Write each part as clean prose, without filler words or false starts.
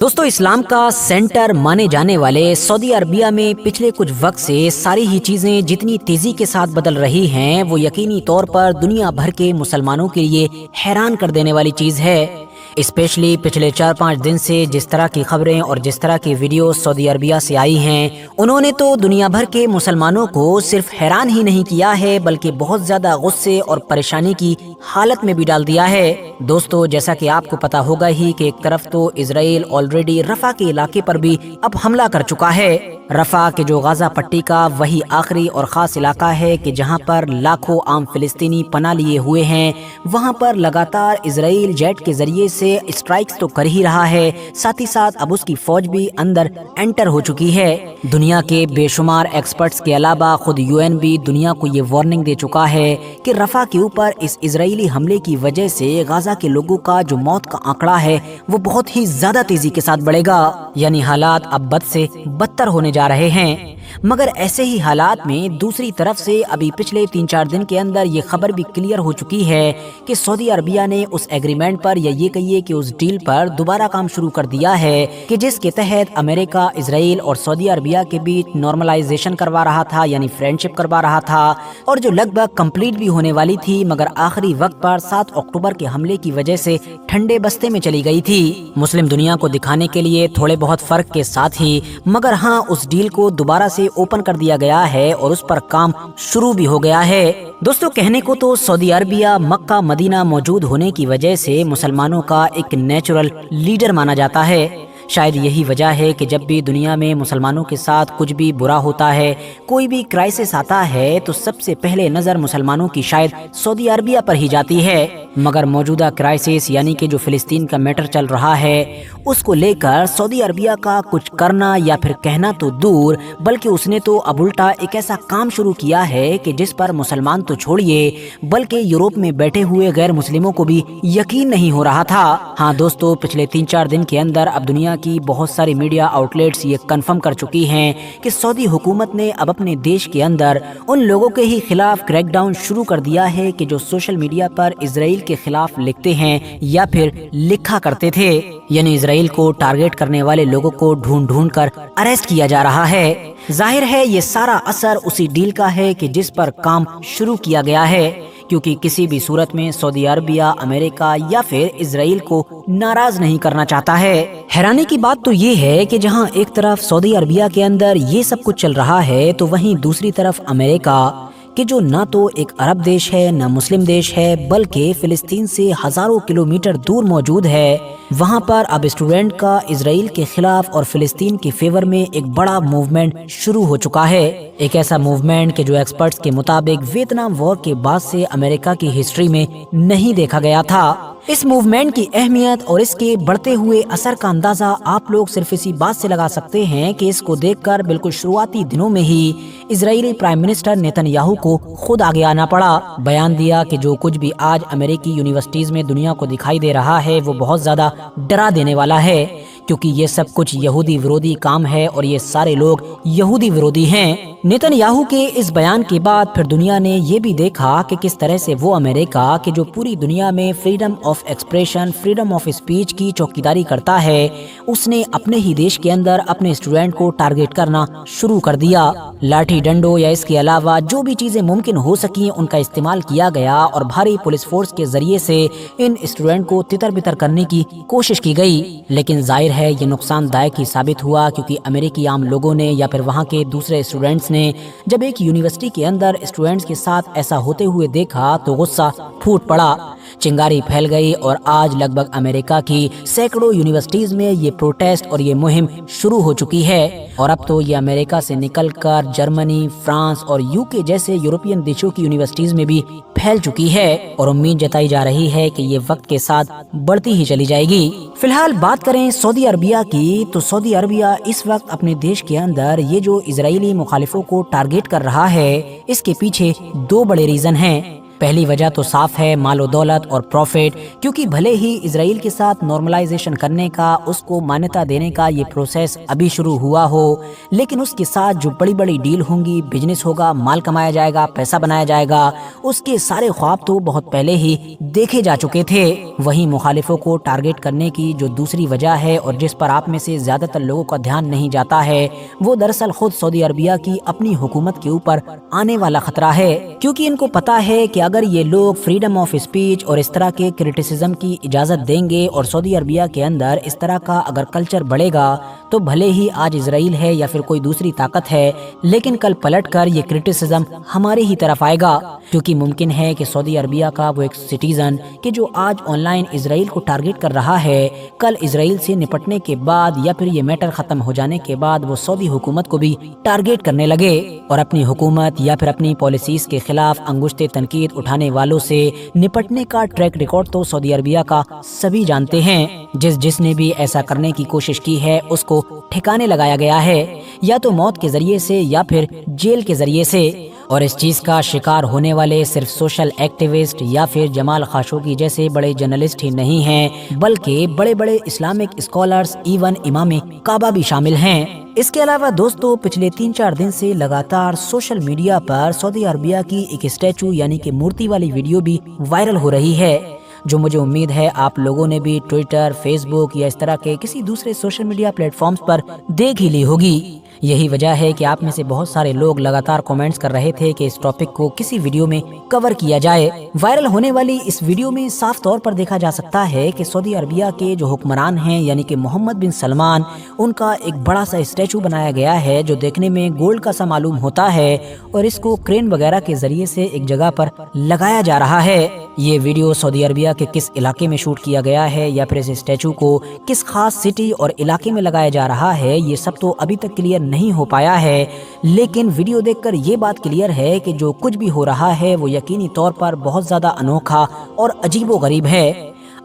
दोस्तों, इस्लाम का सेंटर माने जाने वाले सऊदी अरबिया में पिछले कुछ वक्त से सारी ही चीजें जितनी तेजी के साथ बदल रही हैं, वो यकीनी तौर पर दुनिया भर के मुसलमानों के लिए हैरान कर देने वाली चीज है। स्पेशली पिछले 4-5 दिन से जिस तरह की खबरें और जिस तरह की वीडियो सऊदी अरबिया से आई हैं, उन्होंने तो दुनिया भर के मुसलमानों को सिर्फ हैरान ही नहीं किया है बल्कि बहुत ज्यादा गुस्से और परेशानी की हालत में भी डाल दिया है। दोस्तों, जैसा कि आपको पता होगा ही कि एक तरफ तो इजराइल ऑलरेडी रफा के इलाके पर भी अब हमला कर चुका है। रफा के जो गाजा पट्टी का वही आखिरी और खास इलाका है कि जहां पर लाखों आम फिलिस्तीनी पनाह लिए हुए हैं। वहां पर लगातार इजराइल जेट के जरिए से स्ट्राइक्स तो कर ही रहा है, साथ ही साथ अब उसकी फौज भी अंदर एंटर हो चुकी है। दुनिया के बेशुमार एक्सपर्ट्स के अलावा खुद यूएन भी दुनिया को ये वार्निंग दे चुका है कि रफा के ऊपर इस इजरायली हमले की वजह से गाजा के लोगों का जो मौत का आंकड़ा है वो बहुत ही ज्यादा तेजी के साथ बढ़ेगा। यानी हालात अब बद से बदतर होने जा रहे हैं। मगर ऐसे ही हालात में दूसरी तरफ से अभी पिछले 3-4 दिन के अंदर ये खबर भी क्लियर हो चुकी है कि सऊदी अरबिया ने उस एग्रीमेंट पर या ये कहिए कि उस डील पर दोबारा काम शुरू कर दिया है कि जिसके तहत अमेरिका, इजराइल और सऊदी अरबिया के बीच नॉर्मलाइजेशन करवा रहा था, यानी फ्रेंडशिप करवा रहा था, और जो लगभग कंप्लीट भी होने वाली थी मगर आखिरी वक्त पर 7 अक्टूबर के हमले की वजह से ठंडे बस्ते में चली गई थी। मुस्लिम दुनिया को दिखाने के लिए थोड़े बहुत फर्क के साथ ही, मगर हाँ, उस डील को दोबारा से ओपन कर दिया गया है और उस पर काम शुरू भी हो गया है। दोस्तों, कहने को तो सऊदी अरबिया मक्का मदीना मौजूद होने की वजह से मुसलमानों का एक नेचुरल लीडर माना जाता है। शायद यही वजह है कि जब भी दुनिया में मुसलमानों के साथ कुछ भी बुरा होता है, कोई भी क्राइसिस आता है, तो सबसे पहले नजर मुसलमानों की शायद सऊदी अरबिया पर ही जाती है। मगर मौजूदा क्राइसिस यानी कि जो फिलिस्तीन का मैटर चल रहा है, उसको लेकर सऊदी अरबिया का कुछ करना या फिर कहना तो दूर, बल्कि उसने तो अब उल्टा एक ऐसा काम शुरू किया है कि जिस पर मुसलमान तो छोड़िए बल्कि यूरोप में बैठे हुए गैर मुस्लिमों को भी यकीन नहीं हो रहा था। हाँ दोस्तों, पिछले 3-4 दिन के अंदर अब दुनिया की बहुत सारी मीडिया आउटलेट्स ये कंफर्म कर चुकी हैं कि सऊदी हुकूमत ने अब अपने देश के अंदर उन लोगों के ही खिलाफ क्रैकडाउन शुरू कर दिया है कि जो सोशल मीडिया पर इजराइल के खिलाफ लिखते हैं या फिर लिखा करते थे। यानी इजराइल को टारगेट करने वाले लोगों को ढूंढ ढूंढ कर अरेस्ट किया जा रहा है। जाहिर है ये सारा असर उसी डील का है कि जिस पर काम शुरू किया गया है, क्योंकि किसी भी सूरत में सऊदी अरबिया, अमेरिका या फिर इजराइल को नाराज नहीं करना चाहता है। हैरानी की बात तो ये है कि जहां एक तरफ सऊदी अरबिया के अंदर ये सब कुछ चल रहा है, तो वहीं दूसरी तरफ अमेरिका कि जो ना तो एक अरब देश है ना मुस्लिम देश है, बल्कि फिलिस्तीन से हजारों किलोमीटर दूर मौजूद है, वहां पर अब स्टूडेंट का इजराइल के खिलाफ और फिलिस्तीन के फेवर में एक बड़ा मूवमेंट शुरू हो चुका है। एक ऐसा मूवमेंट कि जो एक्सपर्ट्स के मुताबिक वियतनाम वॉर के बाद से अमेरिका की हिस्ट्री में नहीं देखा गया था। इस मूवमेंट की अहमियत और इसके बढ़ते हुए असर का अंदाजा आप लोग सिर्फ इसी बात से लगा सकते हैं कि इसको देखकर बिल्कुल शुरुआती दिनों में ही इजरायली प्राइम मिनिस्टर नेतन्याहू को खुद आगे आना पड़ा। बयान दिया कि जो कुछ भी आज अमेरिकी यूनिवर्सिटीज में दुनिया को दिखाई दे रहा है वो बहुत ज्यादा डरा देने वाला है, क्योंकि ये सब कुछ यहूदी विरोधी काम है और ये सारे लोग यहूदी विरोधी हैं। नेतन्याहू के इस बयान के बाद फिर दुनिया ने ये भी देखा कि किस तरह से वो अमेरिका कि जो पूरी दुनिया में freedom of expression, freedom of speech की चौकीदारी करता है, उसने अपने ही देश के अंदर अपने स्टूडेंट को टारगेट करना शुरू कर दिया। लाठी डंडों या इसके अलावा जो भी चीजें मुमकिन हो सकी उनका इस्तेमाल किया गया और भारी पुलिस फोर्स के जरिए से इन स्टूडेंट को तितर बितर करने की कोशिश की गई। लेकिन जाहिर है ये नुकसानदायक ही साबित हुआ, क्योंकि अमेरिकी आम लोगों ने या फिर वहाँ के दूसरे स्टूडेंट्स ने जब एक यूनिवर्सिटी के अंदर स्टूडेंट्स के साथ ऐसा होते हुए देखा तो गुस्सा फूट पड़ा, चिंगारी फैल गई और आज लगभग अमेरिका की सैकड़ों यूनिवर्सिटीज में ये प्रोटेस्ट और ये मुहिम शुरू हो चुकी है। और अब तो ये अमेरिका से निकलकर जर्मनी, फ्रांस और यूके जैसे यूरोपियन देशों की यूनिवर्सिटीज में भी फैल चुकी है और उम्मीद जताई जा रही है कि ये वक्त के साथ बढ़ती ही चली जाएगी। फिलहाल बात करें सऊदी अरबिया की, तो सऊदी अरबिया इस वक्त अपने देश के अंदर ये जो इजरायली मुखालिफों को टारगेट कर रहा है, इसके पीछे 2 बड़े रीजन हैं। پہلی وجہ تو صاف ہے، مال و دولت اور پروفٹ، کیونکہ بھلے ہی اسرائیل کے ساتھ نارملائزیشن کرنے کا، اس کو مانیتا دینے کا یہ پروسیس ابھی شروع ہوا ہو، لیکن اس کے ساتھ جو بڑی بڑی ڈیل ہوں گی، بزنس ہوگا، مال کمایا جائے گا، پیسہ بنایا جائے گا، اس کے سارے خواب تو بہت پہلے ہی دیکھے جا چکے تھے۔ وہیں مخالفوں کو ٹارگٹ کرنے کی جو دوسری وجہ ہے اور جس پر آپ میں سے زیادہ تر لوگوں کا دھیان نہیں جاتا ہے، وہ دراصل خود سعودی عربیہ کی اپنی حکومت کے اوپر آنے والا خطرہ ہے، کیونکہ ان کو پتا ہے کہ اگر یہ لوگ فریڈم آف اسپیچ اور اس طرح کے کرٹیسزم کی اجازت دیں گے اور سعودی عربیہ کے اندر اس طرح کا اگر کلچر بڑھے گا، تو بھلے ہی آج اسرائیل ہے یا پھر کوئی دوسری طاقت ہے، لیکن کل پلٹ کر یہ کرٹیسزم ہمارے ہی طرف آئے گا، کیونکہ ممکن ہے کہ سعودی عربیہ کا وہ ایک سٹیزن کہ جو آج آن لائن اسرائیل کو ٹارگٹ کر رہا ہے، کل اسرائیل سے نپٹنے کے بعد یا پھر یہ میٹر ختم ہو جانے کے بعد وہ سعودی حکومت کو بھی ٹارگٹ کرنے لگے اور اپنی حکومت یا پھر اپنی پالیسیز کے خلاف انگشت تنقید اٹھانے والوں سے نپٹنے کا ٹریک ریکارڈ تو سعودی عربیہ کا سبھی جانتے ہیں۔ جس نے بھی ایسا کرنے کی کوشش کی ہے اس کو ٹھکانے لگایا گیا ہے، یا تو موت کے ذریعے سے یا پھر جیل کے ذریعے سے، اور اس چیز کا شکار ہونے والے صرف سوشل ایکٹیوسٹ یا پھر جمال خاشقجی جیسے بڑے جرنلسٹ ہی نہیں ہیں، بلکہ بڑے بڑے اسلامک اسکالرز، ایون امام کعبہ بھی شامل ہیں۔ اس کے علاوہ دوستو، پچھلے 3-4 دن سے لگاتار سوشل میڈیا پر سعودی عربیہ کی ایک اسٹیچو یعنی کہ مورتی والی ویڈیو بھی وائرل ہو رہی ہے، جو مجھے امید ہے آپ لوگوں نے بھی ٹویٹر، فیس بک یا اس طرح کے کسی دوسرے سوشل میڈیا پلیٹ فارمز پر دیکھ ہی لی ہوگی۔ یہی وجہ ہے کہ آپ میں سے بہت سارے لوگ لگاتار کومنٹس کر رہے تھے کہ اس ٹاپک کو کسی ویڈیو میں کور کیا جائے۔ وائرل ہونے والی اس ویڈیو میں صاف طور پر دیکھا جا سکتا ہے کہ سعودی عربیہ کے جو حکمران ہیں یعنی کہ محمد بن سلمان، ان کا ایک بڑا سا اسٹیچو بنایا گیا ہے جو دیکھنے میں گولڈ کا سا معلوم ہوتا ہے، اور اس کو کرین وغیرہ کے ذریعے سے ایک جگہ پر لگایا جا رہا ہے۔ یہ ویڈیو سعودی عربیہ کے کس علاقے میں شوٹ کیا گیا ہے یا پھر اس اسٹیچو کو کس خاص سٹی اور علاقے میں لگایا جا رہا ہے، یہ سب تو ابھی تک کلیئر نہیں ہو پایا ہے، لیکن ویڈیو دیکھ کر یہ بات کلیئر ہے کہ جو کچھ بھی ہو رہا ہے وہ یقینی طور پر بہت زیادہ انوکھا اور عجیب و غریب ہے۔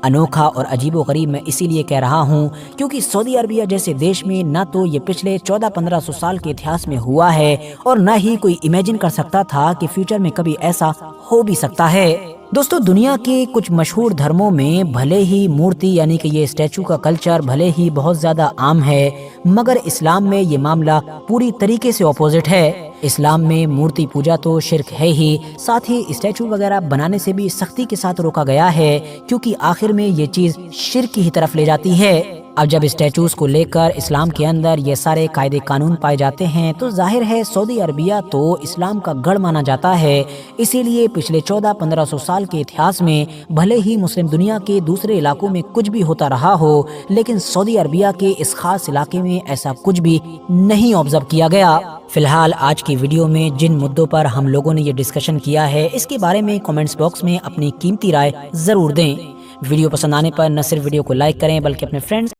انوکھا اور عجیب و غریب میں اسی لیے کہہ رہا ہوں کیونکہ سعودی عربیہ جیسے دیش میں نہ تو یہ پچھلے 1400-1500 سال کے اتہاس میں ہوا ہے اور نہ ہی کوئی امیجن کر سکتا تھا کہ فیوچر میں کبھی ایسا ہو بھی سکتا ہے۔ دوستو، دنیا کے کچھ مشہور دھرموں میں بھلے ہی مورتی یعنی کہ یہ اسٹیچو کا کلچر بھلے ہی بہت زیادہ عام ہے، مگر اسلام میں یہ معاملہ پوری طریقے سے اپوزٹ ہے۔ اسلام میں مورتی پوجا تو شرک ہے ہی، ساتھ ہی اسٹیچو وغیرہ بنانے سے بھی سختی کے ساتھ روکا گیا ہے، کیونکہ آخر میں یہ چیز شرک کی طرف لے جاتی ہے۔ اب جب اسٹیچوز کو لے کر اسلام کے اندر یہ سارے قاعدے قانون پائے جاتے ہیں تو ظاہر ہے سعودی عربیہ تو اسلام کا گڑھ مانا جاتا ہے، اسی لیے پچھلے 1400-1500 سال کے اتہاس میں بھلے ہی مسلم دنیا کے دوسرے علاقوں میں کچھ بھی ہوتا رہا ہو، لیکن سعودی عربیہ کے اس خاص علاقے میں ایسا کچھ بھی نہیں آبزرو کیا گیا۔ فی الحال آج کی ویڈیو میں جن مدوں پر ہم لوگوں نے یہ ڈسکشن کیا ہے اس کے بارے میں کمنٹس باکس میں اپنی قیمتی رائے ضرور دیں۔ ویڈیو پسند آنے پر نہ صرف ویڈیو کو لائک کریں بلکہ اپنے فرینڈز